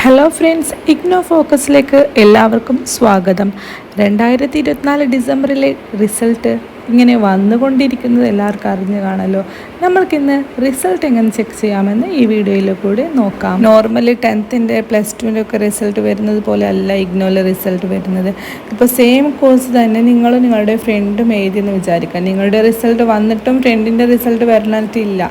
Hello friends, IGNOU ഫോക്കസിലേക്ക് എല്ലാവർക്കും സ്വാഗതം. 2024 ഡിസംബറിലെ result ഇങ്ങനെ വന്നുകൊണ്ടിരിക്കുന്നത് എല്ലാവർക്കും അറിഞ്ഞു കാണല്ലോ. നമ്മൾക്കിന്ന് റിസൾട്ട് എങ്ങനെ ചെക്ക് ചെയ്യാമെന്ന് ഈ വീഡിയോയിൽ കൂടി നോക്കാം. നോർമലി 10th +2 ഒക്കെ റിസൾട്ട് വരുന്നത് പോലെ അല്ല ഇഗ്നോയിലെ റിസൾട്ട് വരുന്നത്. ഇപ്പോൾ സെയിം കോഴ്സ് തന്നെ നിങ്ങളും നിങ്ങളുടെ ഫ്രണ്ടും എഴുതിയെന്ന് വിചാരിക്കാം. നിങ്ങളുടെ റിസൾട്ട് വന്നിട്ടും ഫ്രണ്ടിൻ്റെ റിസൾട്ട് വരണത്തില്ല.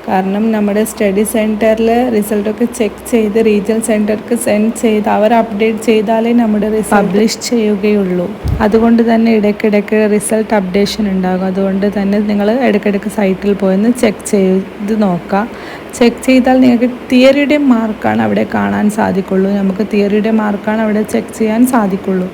കാരണം നമ്മുടെ സ്റ്റഡി സെൻറ്ററിൽ റിസൾട്ടൊക്കെ ചെക്ക് ചെയ്ത് റീജിയണൽ സെൻറ്റർക്ക് സെൻഡ് ചെയ്ത് അവർ അപ്ഡേറ്റ് ചെയ്താലേ നമ്മുടെ പബ്ലിഷ് ചെയ്യുകയുള്ളൂ. അതുകൊണ്ട് തന്നെ ഇടയ്ക്കിടയ്ക്ക് റിസൾട്ട് അപ്ഡേഷൻ ഉണ്ടാകും. അതുകൊണ്ട് തന്നെ നിങ്ങൾ ഇടയ്ക്കിടയ്ക്ക് സൈറ്റിൽ പോയെന്ന് ചെക്ക് ചെയ്ത് നോക്കുക. ചെക്ക് ചെയ്താൽ നിങ്ങൾക്ക് തിയറിയുടെ മാർക്കാണ് അവിടെ കാണാൻ സാധിക്കുള്ളൂ. നമുക്ക് തിയറിയുടെ മാർക്കാണ് അവിടെ ചെക്ക് ചെയ്യാൻ സാധിക്കുള്ളൂ.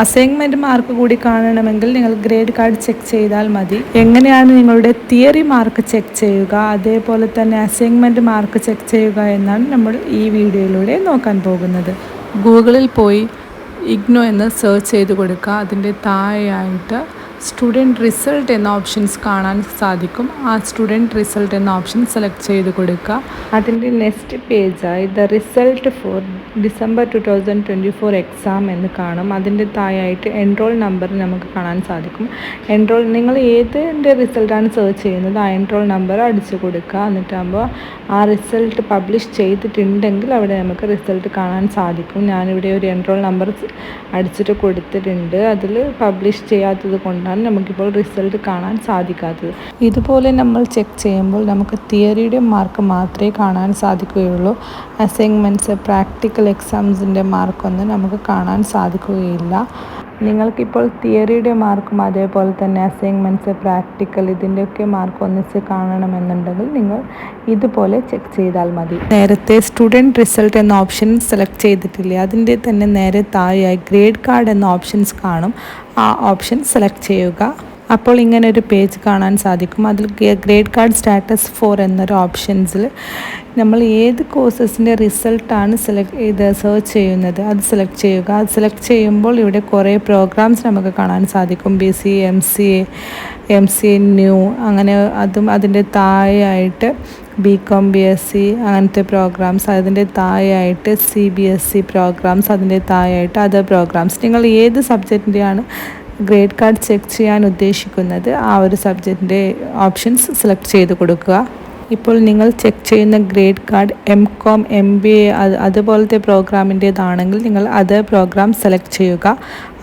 അസൈൻമെൻറ്റ് മാർക്ക് കൂടി കാണണമെങ്കിൽ നിങ്ങൾ ഗ്രേഡ് കാർഡ് ചെക്ക് ചെയ്താൽ മതി. എങ്ങനെയാണ് നിങ്ങളുടെ തിയറി മാർക്ക് ചെക്ക് ചെയ്യുക, അതേപോലെ തന്നെ അസൈൻമെൻറ്റ് മാർക്ക് ചെക്ക് ചെയ്യുക എന്നാണ് നമ്മൾ ഈ വീഡിയോയിലൂടെ നോക്കാൻ പോകുന്നത്. ഗൂഗിളിൽ പോയി ഇഗ്നോ എന്ന് സെർച്ച് ചെയ്ത് കൊടുക്കുക. അതിൻ്റെ താഴെയായിട്ട് സ്റ്റുഡൻറ്റ് റിസൾട്ട് എന്ന ഓപ്ഷൻസ് കാണാൻ സാധിക്കും. ആ സ്റ്റുഡൻറ്റ് റിസൾട്ട് എന്ന ഓപ്ഷൻ സെലക്ട് ചെയ്ത് കൊടുക്കുക. അതിൻ്റെ നെക്സ്റ്റ് പേജായി the result for December 2024 exam എന്ന് കാണും. അതിൻ്റെ താഴെയായിട്ട് എൻറോൾ നമ്പർ നമുക്ക് കാണാൻ സാധിക്കും. നിങ്ങൾ ഏതിൻ്റെ റിസൾട്ടാണ് സെർച്ച് ചെയ്യുന്നത് ആ എൻറോൾ നമ്പർ അടിച്ചു കൊടുക്കുക. എന്നിട്ടാകുമ്പോൾ ആ റിസൾട്ട് പബ്ലിഷ് ചെയ്തിട്ടുണ്ടെങ്കിൽ അവിടെ നമുക്ക് റിസൾട്ട് കാണാൻ സാധിക്കും. ഞാനിവിടെ ഒരു എൻറോൾ നമ്പർ അടിച്ചിട്ട് കൊടുത്തിട്ടുണ്ട്. അതിൽ പബ്ലിഷ് ചെയ്യാത്തത് കൊണ്ടാണ് നമുക്കിപ്പോൾ റിസൾട്ട് കാണാൻ സാധിക്കാത്തത്. ഇതുപോലെ നമ്മൾ ചെക്ക് ചെയ്യുമ്പോൾ നമുക്ക് തിയറിയുടെ മാർക്ക് മാത്രമേ കാണാൻ സാധിക്കുകയുള്ളൂ. അസൈൻമെൻറ്റ്സ്, പ്രാക്ടിക്കൽ എക്സാംസിൻ്റെ മാർക്കൊന്നും നമുക്ക് കാണാൻ സാധിക്കുകയില്ല. നിങ്ങൾക്കിപ്പോൾ തിയറിയുടെ മാർക്കും അതേപോലെ തന്നെ അസൈൻമെൻറ്റ്സ്, പ്രാക്ടിക്കൽ ഇതിൻ്റെയൊക്കെ മാർക്ക് ഒന്നിച്ച് കാണണമെന്നുണ്ടെങ്കിൽ നിങ്ങൾ ഇതുപോലെ ചെക്ക് ചെയ്താൽ മതി. നേരത്തെ സ്റ്റുഡൻറ്റ് റിസൾട്ട് എന്ന ഓപ്ഷൻ സെലക്ട് ചെയ്തിട്ടില്ലേ, അതിൻ്റെ തന്നെ നേരെ താഴെയായി ഗ്രേഡ് കാർഡ് എന്ന ഓപ്ഷൻസ് കാണും. ആ ഓപ്ഷൻ സെലക്ട് ചെയ്യുക. അപ്പോൾ ഇങ്ങനെ ഒരു പേജ് കാണാൻ സാധിക്കും. അതിൽ ഗ്രേഡ് കാർഡ് സ്റ്റാറ്റസ് 4 എന്നൊരു ഓപ്ഷൻസിൽ നമ്മൾ ഏത് കോഴ്സസിൻ്റെ റിസൾട്ടാണ് സെർച്ച് ചെയ്യുന്നത് അത് സെലക്ട് ചെയ്യുക. അത് സെലക്ട് ചെയ്യുമ്പോൾ ഇവിടെ കുറേ പ്രോഗ്രാംസ് നമുക്ക് കാണാൻ സാധിക്കും. BCA, MCA ന്യൂ, അങ്ങനെ അതിൻ്റെ താഴെയായിട്ട് BCom, BSc അങ്ങനത്തെ പ്രോഗ്രാംസ്, അതിൻ്റെ താഴെയായിട്ട് CBSE പ്രോഗ്രാംസ്, അതിൻ്റെ താഴെയായിട്ട് അതർ പ്രോഗ്രാംസ്. നിങ്ങൾ ഏത് സബ്ജക്റ്റിൻ്റെയാണ് ഗ്രേഡ് കാർഡ് ചെക്ക് ചെയ്യാൻ ഉദ്ദേശിക്കുന്നത് ആ ഒരു സബ്ജക്റ്റിൻ്റെ ഓപ്ഷൻസ് സെലക്ട് ചെയ്ത് കൊടുക്കുക. ഇപ്പോൾ നിങ്ങൾ ചെക്ക് ചെയ്യുന്ന ഗ്രേഡ് കാർഡ് MCom, MBA അതുപോലത്തെ പ്രോഗ്രാമിൻ്റേതാണെങ്കിൽ നിങ്ങൾ അതർ പ്രോഗ്രാം സെലക്ട് ചെയ്യുക.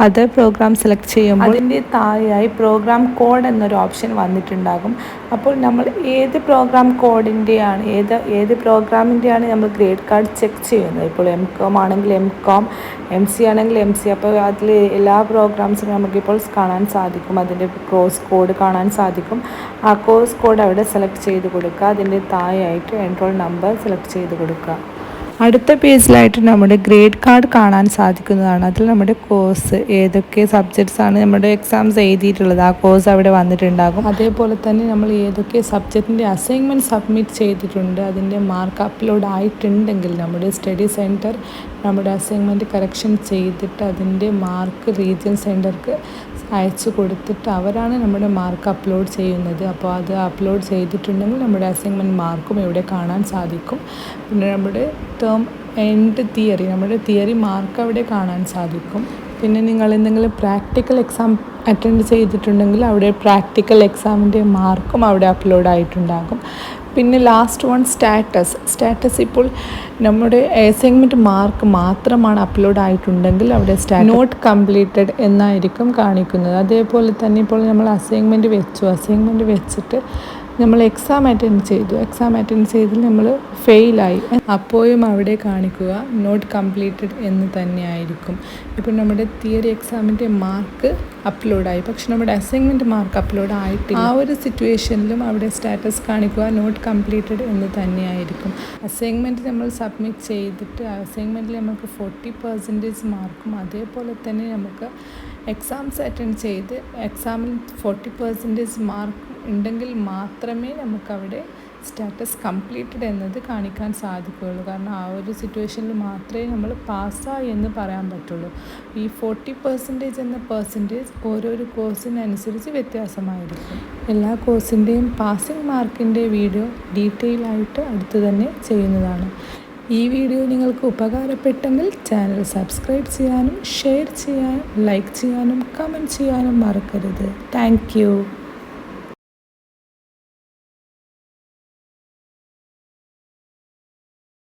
അതർ പ്രോഗ്രാം സെലക്ട് ചെയ്യുമ്പോൾ അതിൻ്റെ താഴെയായി പ്രോഗ്രാം കോഡ് എന്നൊരു ഓപ്ഷൻ വന്നിട്ടുണ്ടാകും. അപ്പോൾ നമ്മൾ ഏത് പ്രോഗ്രാം കോഡിൻ്റെയാണ് ഏത് പ്രോഗ്രാമിൻ്റെയാണ് നമ്മൾ ഗ്രേഡ് കാർഡ് ചെക്ക് ചെയ്യുന്നത്. ഇപ്പോൾ MCom ആണെങ്കിൽ MCom, MC ആണെങ്കിൽ MC. അപ്പോൾ അതിൽ എല്ലാ പ്രോഗ്രാംസും നമുക്കിപ്പോൾ കാണാൻ സാധിക്കും. അതിൻ്റെ കോഴ്സ് കോഡ് കാണാൻ സാധിക്കും. ആ കോഴ്സ് കോഡ് അവിടെ സെലക്ട് ചെയ്ത് കൊടുക്കുക. അതിൻ്റെ താഴെയായിട്ട് എൻറോൾ നമ്പർ സെലക്ട് ചെയ്ത് കൊടുക്കുക. അടുത്ത പേജിലായിട്ട് നമ്മുടെ ഗ്രേഡ് കാർഡ് കാണാൻ സാധിക്കുന്നതാണ്. അതിൽ നമ്മുടെ കോഴ്സ് ഏതൊക്കെ സബ്ജക്ട്സാണ് നമ്മുടെ എക്സാംസ് എഴുതിയിട്ടുള്ളത് ആ കോഴ്സ് അവിടെ വന്നിട്ടുണ്ടാകും. അതേപോലെ തന്നെ നമ്മൾ ഏതൊക്കെ സബ്ജക്റ്റിൻ്റെ അസൈൻമെൻറ്റ് സബ്മിറ്റ് ചെയ്തിട്ടുണ്ട് അതിൻ്റെ മാർക്ക് അപ്ലോഡ് ആയിട്ടുണ്ടെങ്കിൽ നമ്മുടെ സ്റ്റഡി സെൻറ്റർ നമ്മുടെ അസൈൻമെൻറ്റ് കറക്ഷൻ ചെയ്തിട്ട് അതിൻ്റെ മാർക്ക് റീജിയൻ സെൻറ്റർക്ക് അയച്ചു കൊടുത്തിട്ട് അവരാണ് നമ്മുടെ മാർക്ക് അപ്ലോഡ് ചെയ്യുന്നത്. അപ്പോൾ അത് അപ്ലോഡ് ചെയ്തിട്ടുണ്ടെങ്കിൽ നമ്മുടെ അസൈൻമെൻറ്റ് മാർക്കും ഇവിടെ കാണാൻ സാധിക്കും. പിന്നെ നമ്മുടെ ടേം എൻഡ് തിയറി, നമ്മുടെ തിയറി മാർക്ക് അവിടെ കാണാൻ സാധിക്കും. പിന്നെ നിങ്ങൾ എന്തെങ്കിലും പ്രാക്ടിക്കൽ എക്സാം അറ്റൻഡ് ചെയ്തിട്ടുണ്ടെങ്കിൽ അവിടെ പ്രാക്ടിക്കൽ എക്സാമിൻ്റെ മാർക്കും അവിടെ അപ്ലോഡ് ആയിട്ടുണ്ടാകും. പിന്നെ ലാസ്റ്റ് വൺ സ്റ്റാറ്റസ് ഇപ്പോൾ നമ്മുടെ അസൈൻമെൻറ്റ് മാർക്ക് മാത്രമാണ് അപ്ലോഡ് ആയിട്ടുണ്ടെങ്കിൽ അവിടെ നോട്ട് കംപ്ലീറ്റഡ് എന്നായിരിക്കും കാണിക്കുന്നത്. അതേപോലെ തന്നെ ഇപ്പോൾ നമ്മൾ അസൈൻമെൻറ്റ് വെച്ചിട്ട് നമ്മൾ എക്സാം അറ്റൻഡ് ചെയ്തതിൽ നമ്മൾ ഫെയിലായി, അപ്പോഴും അവിടെ കാണിക്കുക നോട്ട് കംപ്ലീറ്റഡ് എന്ന് തന്നെയായിരിക്കും. ഇപ്പോൾ നമ്മുടെ തിയറി എക്സാമിൻ്റെ മാർക്ക് അപ്ലോഡായി, പക്ഷെ നമ്മുടെ അസൈൻമെൻറ്റ് മാർക്ക് അപ്ലോഡ് ആയിട്ടില്ല. ആ ഒരു സിറ്റുവേഷനിലും അവിടെ സ്റ്റാറ്റസ് കാണിക്കുക നോട്ട് കംപ്ലീറ്റഡ് എന്ന് തന്നെയായിരിക്കും. അസൈൻമെൻറ്റ് നമ്മൾ സബ്മിറ്റ് ചെയ്തിട്ട് അസൈൻമെൻറ്റിൽ നമുക്ക് 40% മാർക്കും അതേപോലെ തന്നെ നമുക്ക് എക്സാംസ് അറ്റൻഡ് ചെയ്ത് എക്സാമിൽ 40% മാർക്ക് ഉണ്ടെങ്കിൽ മാത്രമേ നമുക്കവിടെ സ്റ്റാറ്റസ് കംപ്ലീറ്റഡ് എന്നത് കാണിക്കാൻ സാധിക്കുകയുള്ളൂ. കാരണം ആ ഒരു സിറ്റുവേഷനിൽ മാത്രമേ നമ്മൾ പാസ്സായി എന്ന് പറയാൻ പറ്റുള്ളൂ. ഈ 40% എന്ന പെർസെൻറ്റേജ് ഓരോരോ കോഴ്സിനനുസരിച്ച് വ്യത്യാസമായിരിക്കും. എല്ലാ കോഴ്സിൻ്റെയും പാസിംഗ് മാർക്കിൻ്റെ വീഡിയോ ഡീറ്റെയിൽ ആയിട്ട് അടുത്ത് തന്നെ ചെയ്യുന്നതാണ്. ഈ വീഡിയോ നിങ്ങൾക്ക് ഉപകാരപ്പെട്ടെങ്കിൽ ചാനൽ സബ്സ്ക്രൈബ് ചെയ്യാനും ഷെയർ ചെയ്യാനും ലൈക്ക് ചെയ്യാനും കമൻറ്റ് ചെയ്യാനും മറക്കരുത്. താങ്ക്